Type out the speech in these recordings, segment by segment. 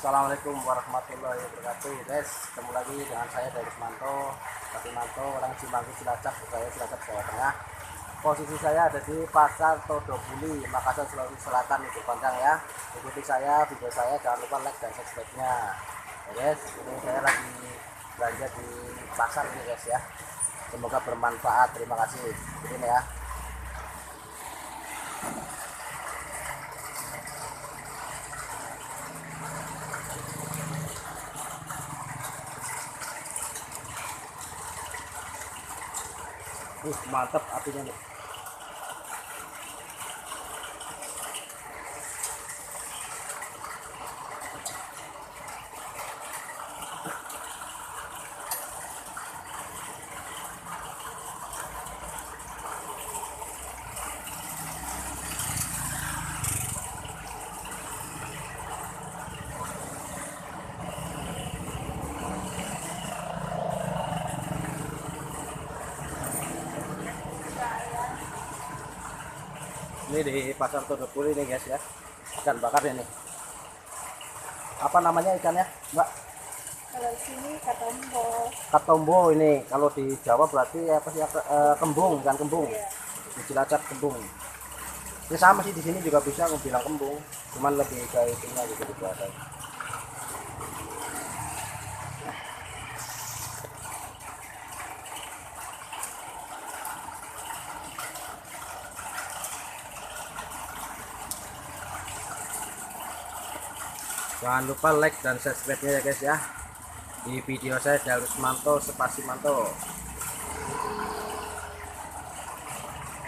Assalamualaikum warahmatullahi wabarakatuh, guys. Ketemu lagi dengan saya dari Manto, orang Cimanggu, Cilacap, saya Cilacap, Jawa Tengah. Posisi saya ada di Pasar Todobuli, Makassar, Sulawesi Selatan. Itu panjang ya. Ikuti saya, video saya, jangan lupa like dan subscribe-nya. Ya, guys, ini saya lagi belanja di pasar ini, guys ya. Semoga bermanfaat. Terima kasih. Ini ya. Mantap apinya nih. Ini di Pasar Todobuli nih, guys ya. Ikan bakar ini. Apa namanya ikannya, Mbak? Kalau di sini katombo. Katombo ini. Kalau di Jawa berarti apa sih? Kembung, ikan kembung. Iya. Di Cilacap kembung. Ini sama sih, di sini juga bisa aku bilang kembung. Cuman lebih kayak itunya gitu di bahasa. Jangan lupa like dan subscribe-nya ya, guys ya. Di video saya Darus Manto Spasi Manto.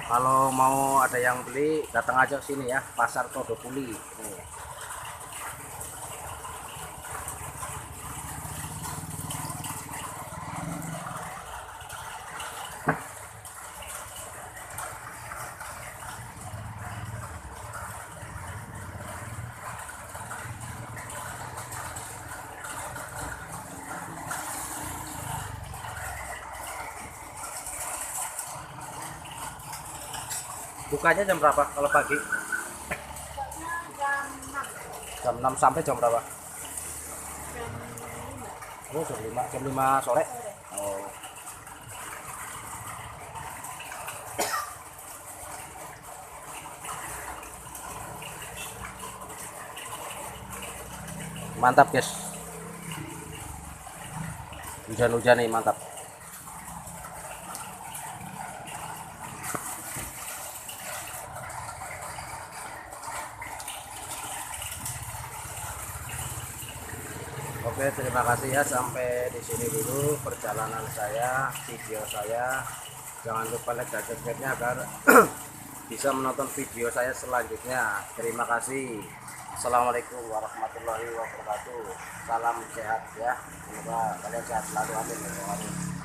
Kalau mau ada yang beli, datang aja ke sini ya, Pasar Todobuli. Bukanya jam berapa kalau pagi? Pokoknya jam 6. Jam 6 sampai jam berapa? Jam 5 Oh, jam 5 sore. sore. Oh. Mantap, guys. Hujan-hujan nih, mantap. Oke, terima kasih ya, sampai di sini dulu perjalanan saya, video saya. Jangan lupa like dan subscribe-nya agar bisa menonton video saya selanjutnya. Terima kasih. Assalamualaikum warahmatullahi wabarakatuh. Salam sehat ya. Semoga kalian sehat selalu. Amin.